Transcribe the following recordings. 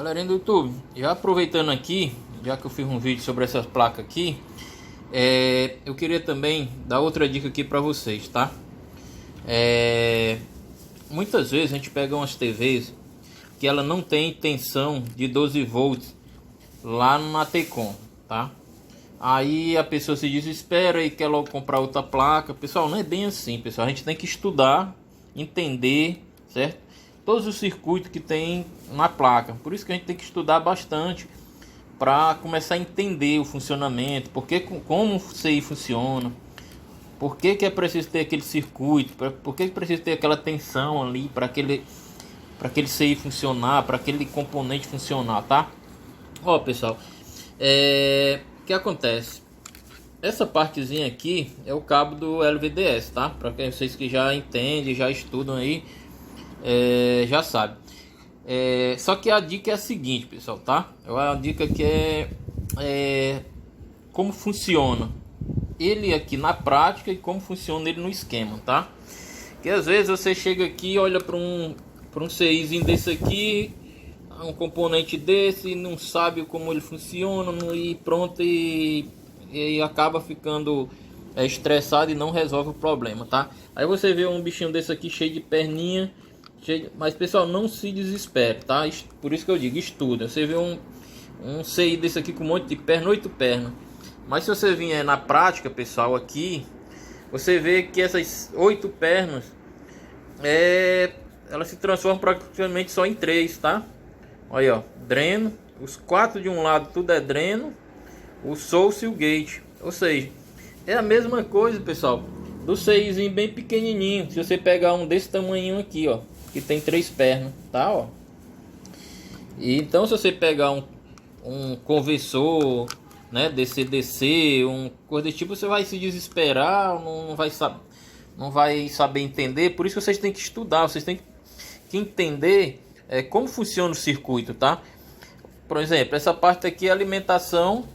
Galerinha do YouTube, já aproveitando aqui, já que eu fiz um vídeo sobre essas placas aqui, eu queria também dar outra dica aqui para vocês, tá? Muitas vezes a gente pega umas TVs que ela não tem tensão de 12 volts lá na Tecon, tá? Aí a pessoa se desespera e quer logo comprar outra placa. Pessoal, não é bem assim, pessoal. A gente tem que estudar, entender, certo? Todos os circuitos que tem na placa. Por isso que a gente tem que estudar bastante para começar a entender o funcionamento, como o CI funciona, por que é preciso ter aquele circuito, por que é preciso ter aquela tensão ali para aquele CI funcionar, para aquele componente funcionar, tá? Ó, pessoal, o que acontece? Essa partezinha aqui é o cabo do LVDS, tá? Para vocês que já entendem, já estudam aí, já sabe. Só que a dica é a seguinte, pessoal, tá? A dica que é como funciona ele aqui na prática e como funciona ele no esquema, tá? Que às vezes você chega aqui e olha para um CIzinho desse aqui, um componente desse, não sabe como ele funciona e pronto, e acaba ficando estressado e não resolve o problema, tá? Aí você vê um bichinho desse aqui cheio de perninha, mas pessoal, não se desespere, tá? Por isso que eu digo, estuda. Você vê um CI desse aqui com um monte de perna, 8 pernas, mas se você vier na prática, pessoal, aqui você vê que essas 8 pernas elas se transformam praticamente só em 3, tá? Olha, ó, dreno, os 4 de um lado tudo é dreno, o source e o gate. Ou seja, é a mesma coisa, pessoal, do CIzinho bem pequenininho. Se você pegar um desse tamanho aqui, ó, que tem 3 pernas, tá, ó. E então se você pegar um conversor, né, DC-DC, coisa desse tipo, você vai se desesperar, não vai saber entender. Por isso vocês têm que estudar, vocês têm que entender como funciona o circuito, tá? Por exemplo, essa parte aqui é a alimentação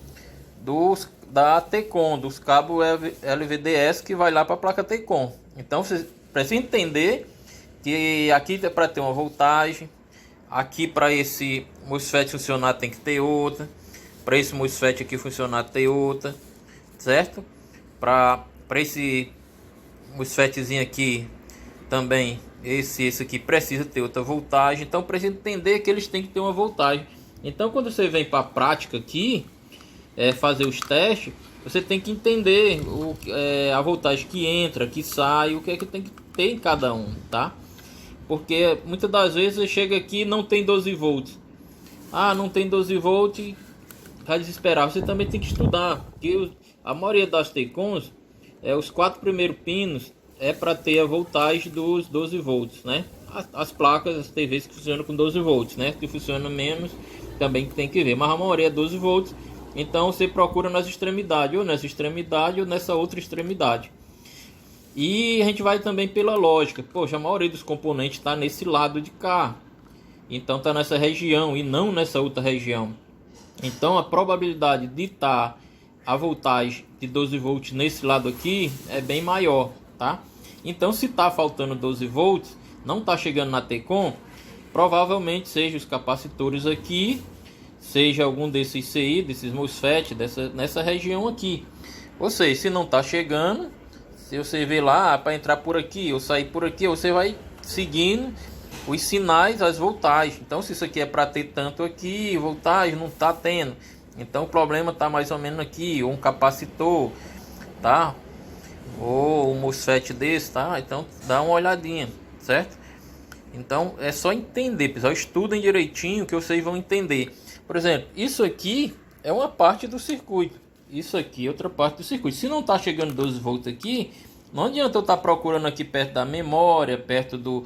da Tecon, dos cabos LVDS que vai lá para a placa Tecon. Então você precisa entender que aqui é para ter uma voltagem, aqui para esse MOSFET funcionar tem que ter outra, para esse MOSFET aqui funcionar tem outra, certo? Para esse MOSFETzinho aqui também, esse aqui precisa ter outra voltagem. Então precisa entender que eles têm que ter uma voltagem. Então quando você vem para a prática aqui, fazer os testes, você tem que entender a voltagem que entra, que sai, o que é que tem que ter em cada um, tá? Porque muitas das vezes você chega aqui e não tem 12 volts. Ah, não tem 12 volts, vai desesperar. Você também tem que estudar, porque a maioria das Tecons, os 4 primeiros pinos para ter a voltagem dos 12 volts, né? As placas, as TVs que funcionam com 12 volts, né? Que funcionam menos, também tem que ver. Mas a maioria é 12 volts. Então você procura nas extremidades, ou nessa extremidade ou nessa outra extremidade. E a gente vai também pela lógica. Poxa, a maioria dos componentes está nesse lado de cá. Então está nessa região e não nessa outra região. Então a probabilidade de estar a voltagem de 12 volts nesse lado aqui é bem maior, tá? Então se está faltando 12 volts, não está chegando na Tecon, provavelmente seja os capacitores aqui, seja algum desses CI, desses MOSFET, nessa região aqui. Ou seja, se não está chegando, se você vê lá para entrar por aqui ou sair por aqui, você vai seguindo os sinais, as voltagens. Então se isso aqui é para ter tanto aqui, voltagem não está tendo, então o problema está mais ou menos aqui, ou um capacitor, tá? Ou um MOSFET desse, tá? Então dá uma olhadinha, certo? Então é só entender, pessoal, estudem direitinho que vocês vão entender. Por exemplo, isso aqui é uma parte do circuito, isso aqui é outra parte do circuito. Se não está chegando 12 volts aqui, não adianta eu estar procurando aqui perto da memória, perto do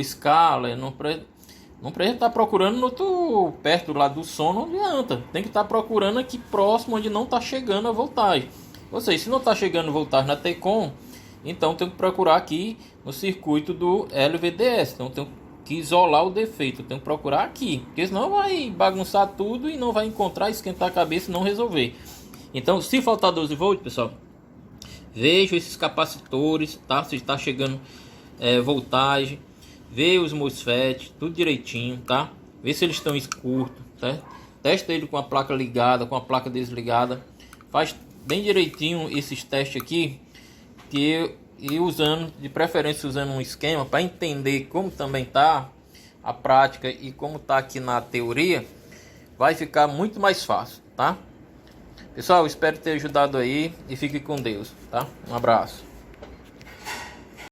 escala, não precisa estar procurando no outro, perto lá do som, não adianta. Tem que estar procurando aqui próximo onde não está chegando a voltagem. Ou seja, se não está chegando voltagem na Tecon, então tem que procurar aqui no circuito do LVDS. Então tem que isolar o defeito, tem que procurar aqui, porque senão vai bagunçar tudo e não vai encontrar, esquentar a cabeça e não resolver. Então se faltar 12 volts, pessoal, veja esses capacitores, tá? Se está chegando voltagem, vê os MOSFET, tudo direitinho, tá? vê se eles estão curtos, tá? Testa ele com a placa ligada, com a placa desligada. Faz bem direitinho esses testes aqui, e usando, de preferência usando um esquema para entender como também tá a prática e como tá aqui na teoria, vai ficar muito mais fácil, tá? Pessoal, espero ter ajudado aí e fique com Deus, tá? Um abraço.